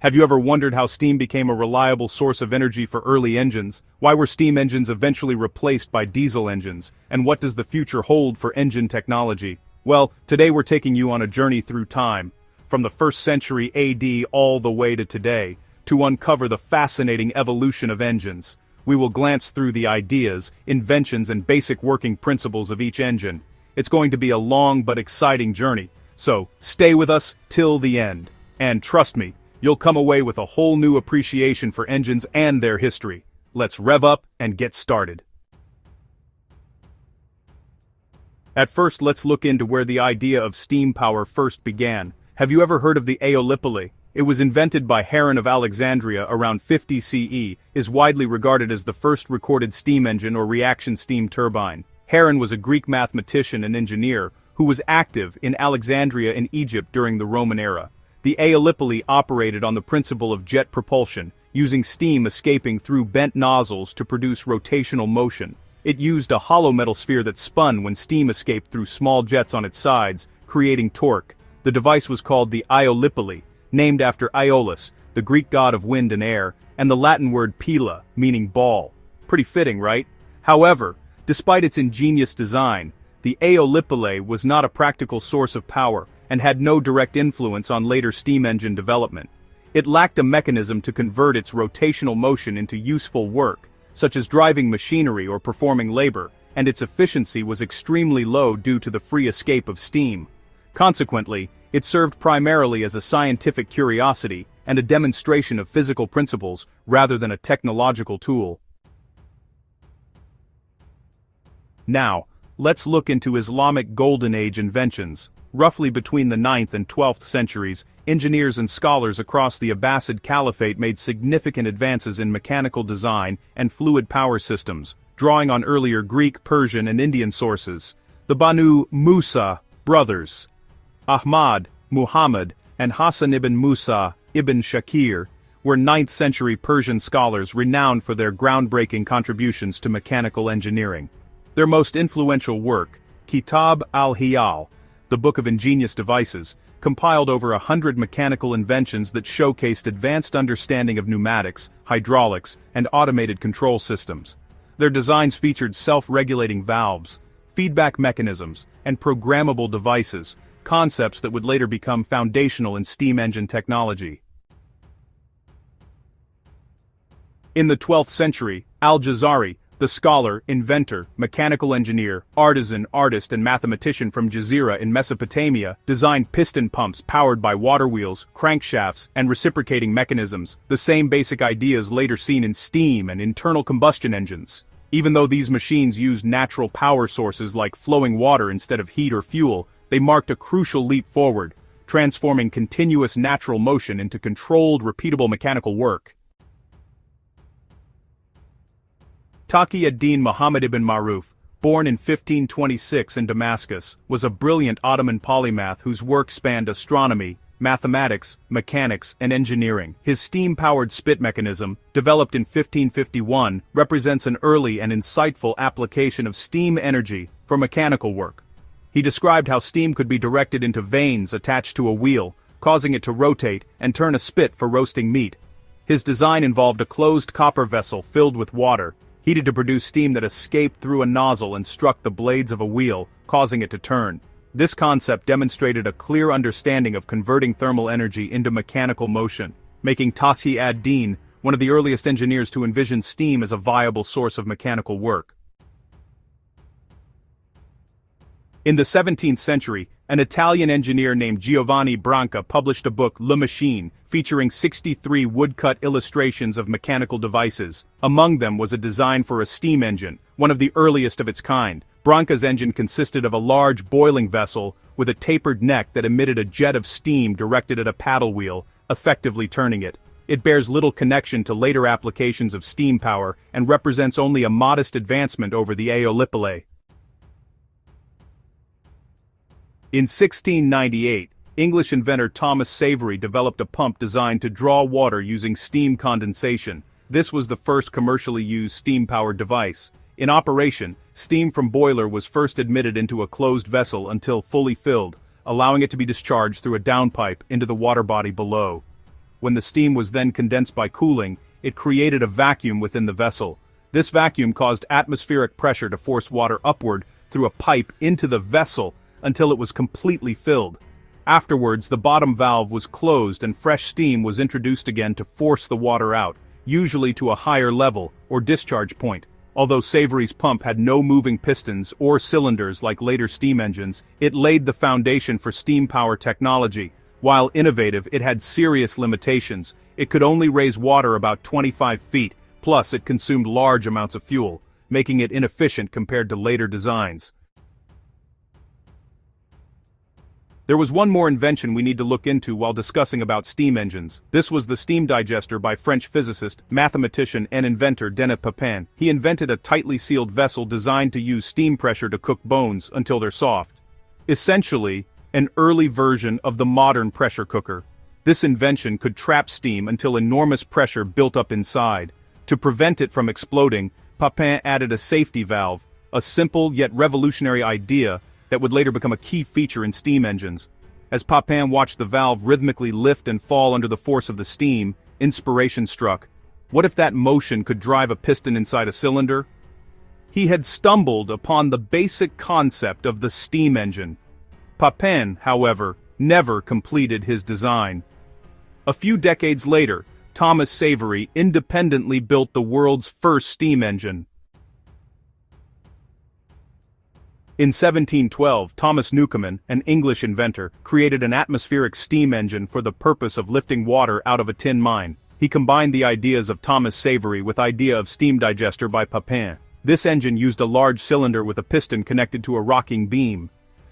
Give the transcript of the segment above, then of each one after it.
Have you ever wondered how steam became a reliable source of energy for early engines? Why were steam engines eventually replaced by diesel engines? And what does the future hold for engine technology? Well, today we're taking you on a journey through time, from the 1st century AD all the way to today, to uncover the fascinating evolution of engines. We will glance through the ideas, inventions, and basic working principles of each engine. It's going to be a long but exciting journey, so stay with us till the end. And trust me, you'll come away with a whole new appreciation for engines and their history. Let's rev up and get started. At first, let's look into where the idea of steam power first began. Have you ever heard of the Aeolipile? It was invented by Heron of Alexandria around 50 CE, is widely regarded as the first recorded steam engine or reaction steam turbine. Heron was a Greek mathematician and engineer who was active in Alexandria in Egypt during the Roman era. The Aeolipile operated on the principle of jet propulsion, using steam escaping through bent nozzles to produce rotational motion. It used a hollow metal sphere that spun when steam escaped through small jets on its sides, creating torque. The device was called the Aeolipile, named after Aeolus, the Greek god of wind and air, and the Latin word pila, meaning ball. Pretty fitting, right? However, despite its ingenious design, the Aeolipile was not a practical source of power, and had no direct influence on later steam engine development. It lacked a mechanism to convert its rotational motion into useful work, such as driving machinery or performing labor, and its efficiency was extremely low due to the free escape of steam. Consequently, it served primarily as a scientific curiosity and a demonstration of physical principles rather than a technological tool. Now, let's look into Islamic Golden Age inventions. Roughly between the 9th and 12th centuries, engineers and scholars across the Abbasid Caliphate made significant advances in mechanical design and fluid power systems, drawing on earlier Greek, Persian, and Indian sources. The Banu Musa brothers, Ahmad, Muhammad, and Hassan ibn Musa ibn Shakir, were 9th century Persian scholars renowned for their groundbreaking contributions to mechanical engineering. Their most influential work, Kitab al-Hiyal, the Book of Ingenious Devices, compiled over 100 mechanical inventions that showcased advanced understanding of pneumatics, hydraulics, and automated control systems. Their designs featured self-regulating valves, feedback mechanisms, and programmable devices, concepts that would later become foundational in steam engine technology. In the 12th century, al-Jazari, the scholar, inventor, mechanical engineer, artisan, artist, and mathematician from Jazira in Mesopotamia, designed piston pumps powered by water wheels, crankshafts, and reciprocating mechanisms, the same basic ideas later seen in steam and internal combustion engines. Even though these machines used natural power sources like flowing water instead of heat or fuel, they marked a crucial leap forward, transforming continuous natural motion into controlled, repeatable mechanical work. Taqi ad-Din Muhammad ibn Maruf, born in 1526 in Damascus, was a brilliant Ottoman polymath whose work spanned astronomy, mathematics, mechanics, and engineering. His steam-powered spit mechanism, developed in 1551, represents an early and insightful application of steam energy for mechanical work. He described how steam could be directed into vanes attached to a wheel, causing it to rotate and turn a spit for roasting meat. His design involved a closed copper vessel filled with water, heated to produce steam that escaped through a nozzle and struck the blades of a wheel, causing it to turn. This concept demonstrated a clear understanding of converting thermal energy into mechanical motion, making Taqi ad-Din one of the earliest engineers to envision steam as a viable source of mechanical work. In the 17th century, an Italian engineer named Giovanni Branca published a book, Le Machine, featuring 63 woodcut illustrations of mechanical devices. Among them was a design for a steam engine, one of the earliest of its kind. Branca's engine consisted of a large boiling vessel with a tapered neck that emitted a jet of steam directed at a paddle wheel, effectively turning it. It bears little connection to later applications of steam power and represents only a modest advancement over the Aeolipile. In 1698, English inventor Thomas Savery developed a pump designed to draw water using steam condensation. This was the first commercially used steam-powered device. In operation, steam from boiler was first admitted into a closed vessel until fully filled, allowing it to be discharged through a downpipe into the water body below. When the steam was then condensed by cooling, it created a vacuum within the vessel. This vacuum caused atmospheric pressure to force water upward through a pipe into the vessel until it was completely filled. Afterwards, the bottom valve was closed and fresh steam was introduced again to force the water out, usually to a higher level or discharge point. Although Savory's pump had no moving pistons or cylinders like later steam engines, it laid the foundation for steam power technology. While innovative, it had serious limitations. It could only raise water about 25 feet, plus it consumed large amounts of fuel, making it inefficient compared to later designs. There was one more invention we need to look into while discussing about steam engines. This was the steam digester by French physicist, mathematician and inventor Denis Papin. He invented a tightly sealed vessel designed to use steam pressure to cook bones until they're soft. Essentially, an early version of the modern pressure cooker. This invention could trap steam until enormous pressure built up inside. To prevent it from exploding, Papin added a safety valve, a simple yet revolutionary idea that would later become a key feature in steam engines. As Papin watched the valve rhythmically lift and fall under the force of the steam, inspiration struck. What if that motion could drive a piston inside a cylinder? He had stumbled upon the basic concept of the steam engine. Papin, however, never completed his design. A few decades later, Thomas Savery independently built the world's first steam engine. In 1712, Thomas Newcomen, an English inventor, created an atmospheric steam engine for the purpose of lifting water out of a tin mine. He combined the ideas of Thomas Savery with idea of steam digester by Papin. This engine used a large cylinder with a piston connected to a rocking beam.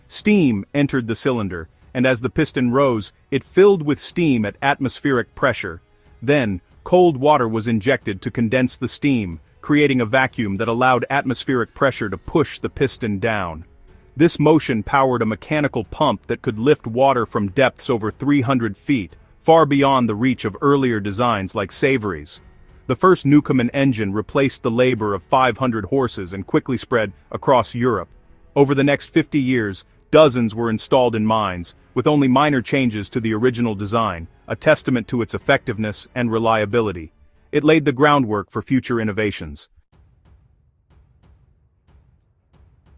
Steam entered the cylinder, and as the piston rose, it filled with steam at atmospheric pressure. Then, cold water was injected to condense the steam, creating a vacuum that allowed atmospheric pressure to push the piston down. This motion powered a mechanical pump that could lift water from depths over 300 feet, far beyond the reach of earlier designs like Savery's. The first Newcomen engine replaced the labor of 500 horses and quickly spread across Europe. Over the next 50 years, dozens were installed in mines, with only minor changes to the original design, a testament to its effectiveness and reliability. It laid the groundwork for future innovations.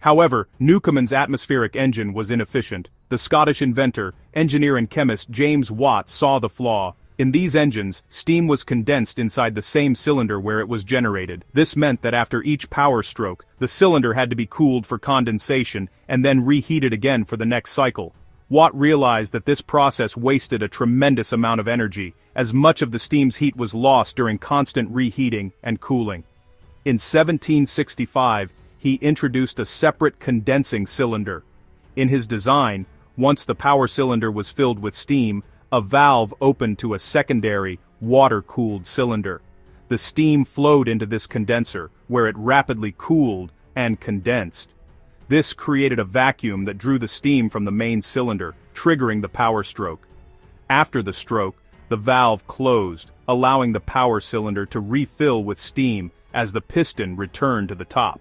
However, Newcomen's atmospheric engine was inefficient. The Scottish inventor, engineer and chemist James Watt saw the flaw. In these engines, steam was condensed inside the same cylinder where it was generated. This meant that after each power stroke, the cylinder had to be cooled for condensation and then reheated again for the next cycle. Watt realized that this process wasted a tremendous amount of energy, as much of the steam's heat was lost during constant reheating and cooling. In 1765, he introduced a separate condensing cylinder. In his design, once the power cylinder was filled with steam, a valve opened to a secondary, water-cooled cylinder. The steam flowed into this condenser, where it rapidly cooled and condensed. This created a vacuum that drew the steam from the main cylinder, triggering the power stroke. After the stroke, the valve closed, allowing the power cylinder to refill with steam as the piston returned to the top.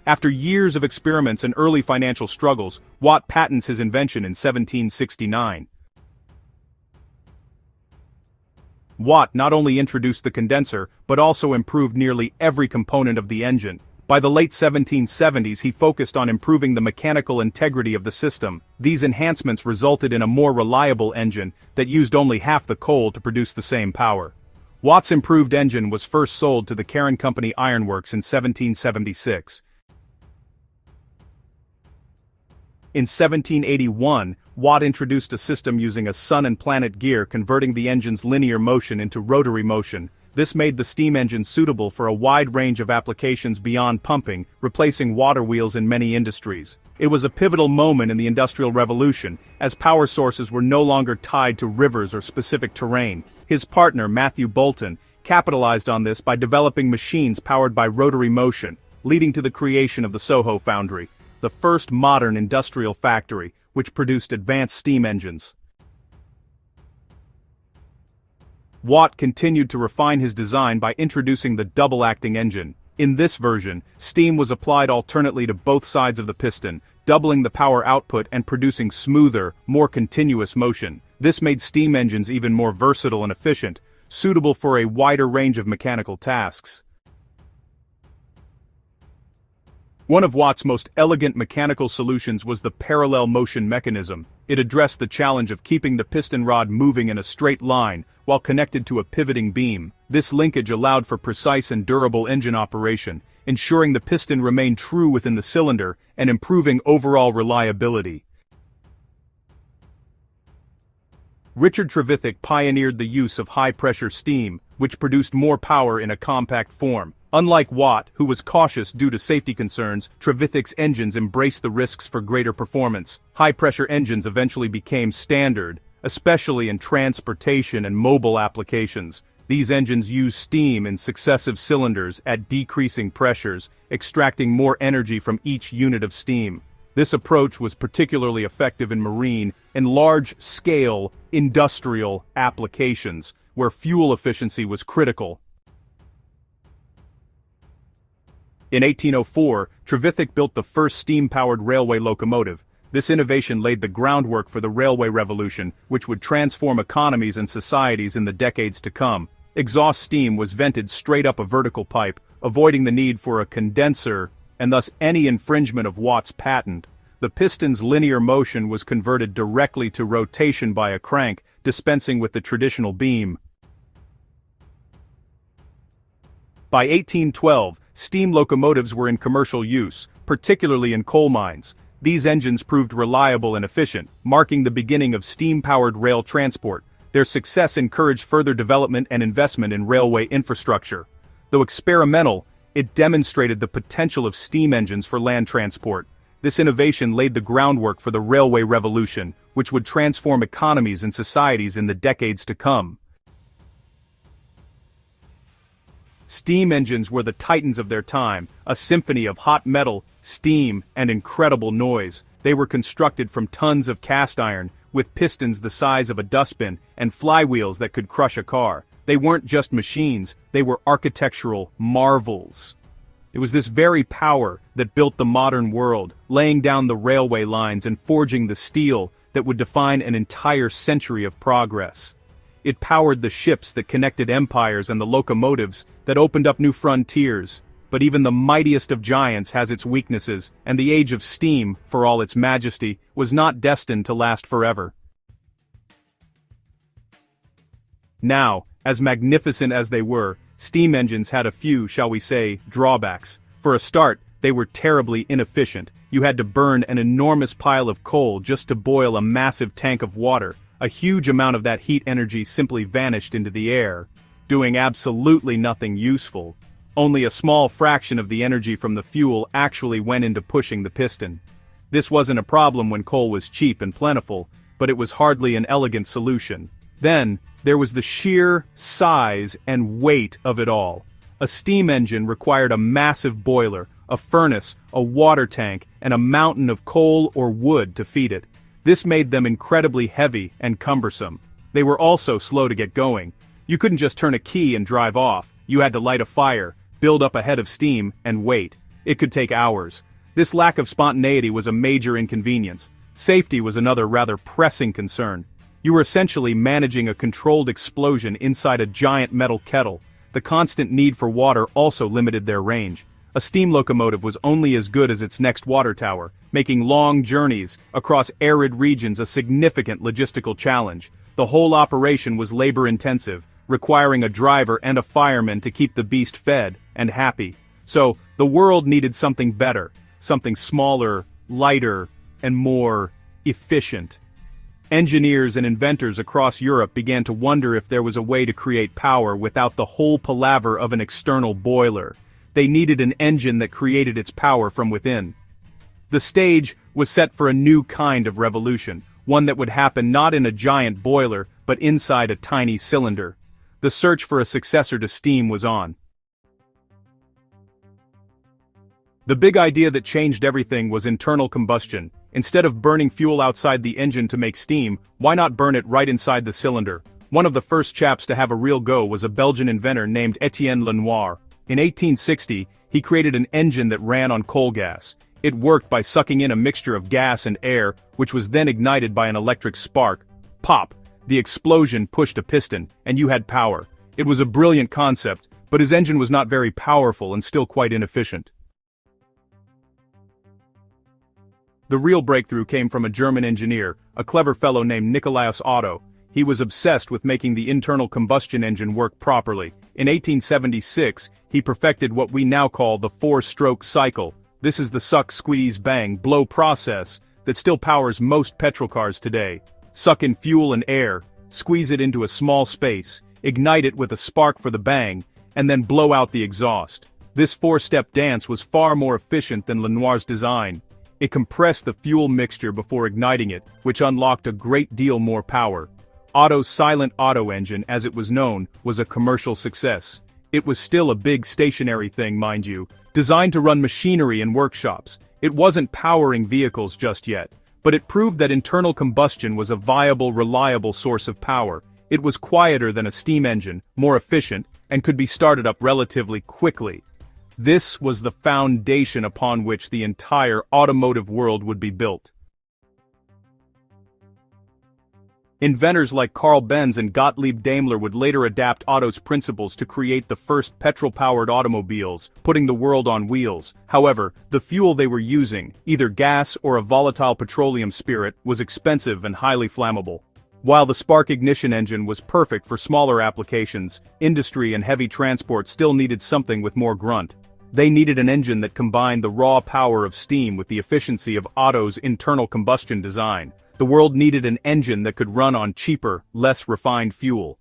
After years of experiments and early financial struggles, Watt patents his invention in 1769. Watt not only introduced the condenser, but also improved nearly every component of the engine. By the late 1770s, he focused on improving the mechanical integrity of the system. These enhancements resulted in a more reliable engine that used only half the coal to produce the same power. Watt's improved engine was first sold to the Caron Company Ironworks in 1776. In 1781, Watt introduced a system using a sun and planet gear, converting the engine's linear motion into rotary motion. This made the steam engine suitable for a wide range of applications beyond pumping, replacing water wheels in many industries. It was a pivotal moment in the Industrial Revolution, as power sources were no longer tied to rivers or specific terrain. His partner, Matthew Boulton, capitalized on this by developing machines powered by rotary motion, leading to the creation of the Soho Foundry, the first modern industrial factory, which produced advanced steam engines. Watt continued to refine his design by introducing the double-acting engine. In this version, steam was applied alternately to both sides of the piston, doubling the power output and producing smoother, more continuous motion. This made steam engines even more versatile and efficient, suitable for a wider range of mechanical tasks. One of Watt's most elegant mechanical solutions was the parallel motion mechanism. It addressed the challenge of keeping the piston rod moving in a straight line while connected to a pivoting beam. This linkage allowed for precise and durable engine operation, ensuring the piston remained true within the cylinder and improving overall reliability. Richard Trevithick pioneered the use of high-pressure steam, which produced more power in a compact form. Unlike Watt, who was cautious due to safety concerns, Trevithick's engines embraced the risks for greater performance. High-pressure engines eventually became standard, especially in transportation and mobile applications. These engines use steam in successive cylinders at decreasing pressures, extracting more energy from each unit of steam. This approach was particularly effective in marine and large-scale industrial applications, where fuel efficiency was critical. In 1804, Trevithick built the first steam-powered railway locomotive. This innovation laid the groundwork for the railway revolution, which would transform economies and societies in the decades to come. Exhaust steam was vented straight up a vertical pipe, avoiding the need for a condenser, and thus any infringement of Watt's patent. The piston's linear motion was converted directly to rotation by a crank, dispensing with the traditional beam. By 1812, steam locomotives were in commercial use, particularly in coal mines. These engines proved reliable and efficient, marking the beginning of steam-powered rail transport. Their success encouraged further development and investment in railway infrastructure. Though experimental, it demonstrated the potential of steam engines for land transport. This innovation laid the groundwork for the railway revolution, which would transform economies and societies in the decades to come. Steam engines were the titans of their time, a symphony of hot metal, steam, and incredible noise. They were constructed from tons of cast iron, with pistons the size of a dustbin, and flywheels that could crush a car. They weren't just machines, they were architectural marvels. It was this very power that built the modern world, laying down the railway lines and forging the steel that would define an entire century of progress. It powered the ships that connected empires and the locomotives that opened up new frontiers. But even the mightiest of giants has its weaknesses, and the age of steam, for all its majesty, was not destined to last forever. Now, as magnificent as they were, steam engines had a few, shall we say, drawbacks. For a start, they were terribly inefficient. You had to burn an enormous pile of coal just to boil a massive tank of water. A huge amount of that heat energy simply vanished into the air, doing absolutely nothing useful. Only a small fraction of the energy from the fuel actually went into pushing the piston. This wasn't a problem when coal was cheap and plentiful, but it was hardly an elegant solution. Then, there was the sheer size and weight of it all. A steam engine required a massive boiler, a furnace, a water tank, and a mountain of coal or wood to feed it. This made them incredibly heavy and cumbersome. They were also slow to get going. You couldn't just turn a key and drive off. You had to light a fire, build up a head of steam, and wait. It could take hours. This lack of spontaneity was a major inconvenience. Safety was another rather pressing concern. You were essentially managing a controlled explosion inside a giant metal kettle. The constant need for water also limited their range. A steam locomotive was only as good as its next water tower, making long journeys across arid regions a significant logistical challenge. The whole operation was labor-intensive, requiring a driver and a fireman to keep the beast fed and happy. So, the world needed something better, something smaller, lighter, and more efficient. Engineers and inventors across Europe began to wonder if there was a way to create power without the whole palaver of an external boiler. They needed an engine that created its power from within. The stage was set for a new kind of revolution, one that would happen not in a giant boiler, but inside a tiny cylinder. The search for a successor to steam was on. The big idea that changed everything was internal combustion. Instead of burning fuel outside the engine to make steam, why not burn it right inside the cylinder? One of the first chaps to have a real go was a Belgian inventor named Etienne Lenoir. In 1860, he created an engine that ran on coal gas. It worked by sucking in a mixture of gas and air, which was then ignited by an electric spark. Pop! The explosion pushed a piston, and you had power. It was a brilliant concept, but his engine was not very powerful and still quite inefficient. The real breakthrough came from a German engineer, a clever fellow named Nicolaus Otto. He was obsessed with making the internal combustion engine work properly. In 1876, he perfected what we now call the four-stroke cycle. This is the suck, squeeze, bang, blow process that still powers most petrol cars today. Suck in fuel and air, squeeze it into a small space, ignite it with a spark for the bang, and then blow out the exhaust. This four-step dance was far more efficient than Lenoir's design. It compressed the fuel mixture before igniting it, which unlocked a great deal more power. Otto's silent Otto engine, as it was known, was a commercial success. It was still a big stationary thing, mind you, designed to run machinery in workshops. It wasn't powering vehicles just yet, but it proved that internal combustion was a viable, reliable source of power. It was quieter than a steam engine, more efficient, and could be started up relatively quickly. This was the foundation upon which the entire automotive world would be built. Inventors like Carl Benz and Gottlieb Daimler would later adapt Otto's principles to create the first petrol-powered automobiles, putting the world on wheels. However, the fuel they were using, either gas or a volatile petroleum spirit, was expensive and highly flammable. While the spark ignition engine was perfect for smaller applications, industry and heavy transport still needed something with more grunt. They needed an engine that combined the raw power of steam with the efficiency of Otto's internal combustion design. The world needed an engine that could run on cheaper, less refined fuel.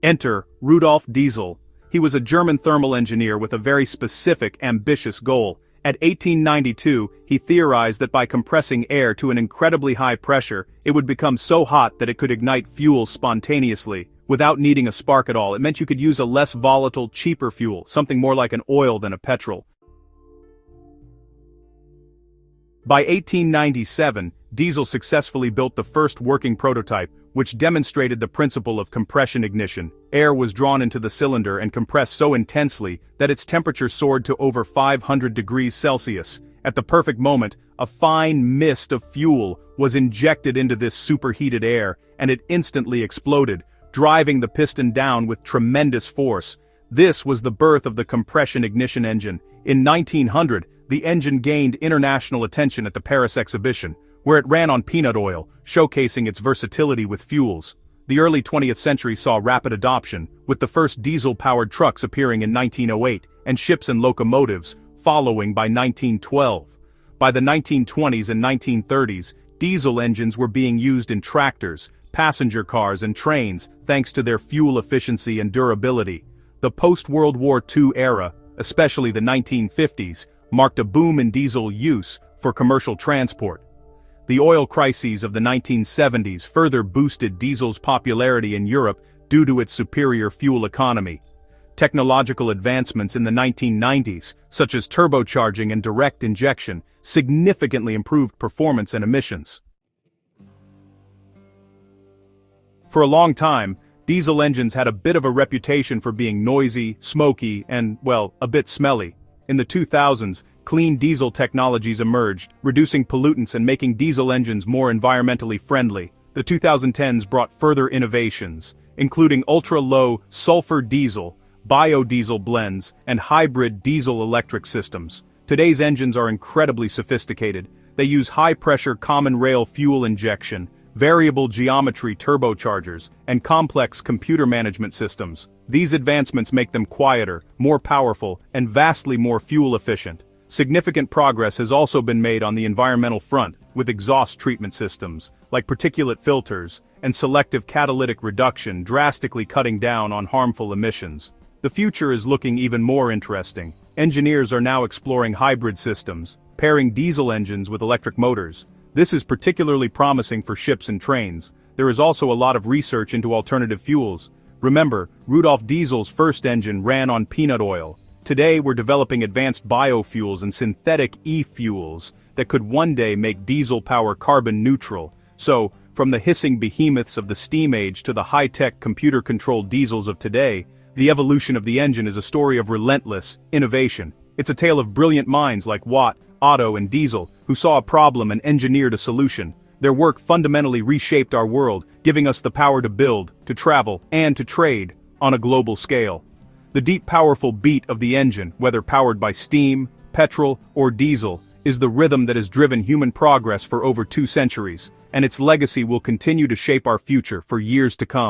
Enter Rudolf Diesel. He was a German thermal engineer with a very specific, ambitious goal. At 1892, he theorized that by compressing air to an incredibly high pressure, it would become so hot that it could ignite fuel spontaneously, without needing a spark at all. It meant you could use a less volatile, cheaper fuel, something more like an oil than a petrol. By 1897, Diesel successfully built the first working prototype, which demonstrated the principle of compression ignition. Air was drawn into the cylinder and compressed so intensely that its temperature soared to over 500 degrees Celsius. At the perfect moment, a fine mist of fuel was injected into this superheated air, and it instantly exploded, driving the piston down with tremendous force. This was the birth of the compression ignition engine. In 1900, the engine gained international attention at the Paris exhibition, where it ran on peanut oil, showcasing its versatility with fuels. The early 20th century saw rapid adoption, with the first diesel-powered trucks appearing in 1908, and ships and locomotives following by 1912. By the 1920s and 1930s, diesel engines were being used in tractors, passenger cars and trains, thanks to their fuel efficiency and durability. The post-World War II era, especially the 1950s, marked a boom in diesel use for commercial transport. The oil crises of the 1970s further boosted diesel's popularity in Europe due to its superior fuel economy. Technological advancements in the 1990s, such as turbocharging and direct injection, significantly improved performance and emissions. For a long time, diesel engines had a bit of a reputation for being noisy, smoky, and, well, a bit smelly. In the 2000s, clean diesel technologies emerged, reducing pollutants and making diesel engines more environmentally friendly. The 2010s brought further innovations, including ultra-low sulfur diesel, biodiesel blends, and hybrid diesel-electric systems. Today's engines are incredibly sophisticated. They use high-pressure common rail fuel injection, variable geometry turbochargers, and complex computer management systems. These advancements make them quieter, more powerful, and vastly more fuel efficient. Significant progress has also been made on the environmental front, with exhaust treatment systems, like particulate filters, and selective catalytic reduction drastically cutting down on harmful emissions. The future is looking even more interesting. Engineers are now exploring hybrid systems, pairing diesel engines with electric motors. This is particularly promising for ships and trains. There is also a lot of research into alternative fuels. Remember, Rudolf Diesel's first engine ran on peanut oil. Today we're developing advanced biofuels and synthetic e-fuels that could one day make diesel power carbon neutral. So, from the hissing behemoths of the steam age to the high-tech computer-controlled diesels of today, the evolution of the engine is a story of relentless innovation. It's a tale of brilliant minds like Watt, Otto, and Diesel, who saw a problem and engineered a solution. Their work fundamentally reshaped our world, giving us the power to build, to travel, and to trade, on a global scale. The deep powerful beat of the engine, whether powered by steam, petrol, or diesel, is the rhythm that has driven human progress for over 2 centuries, and its legacy will continue to shape our future for years to come.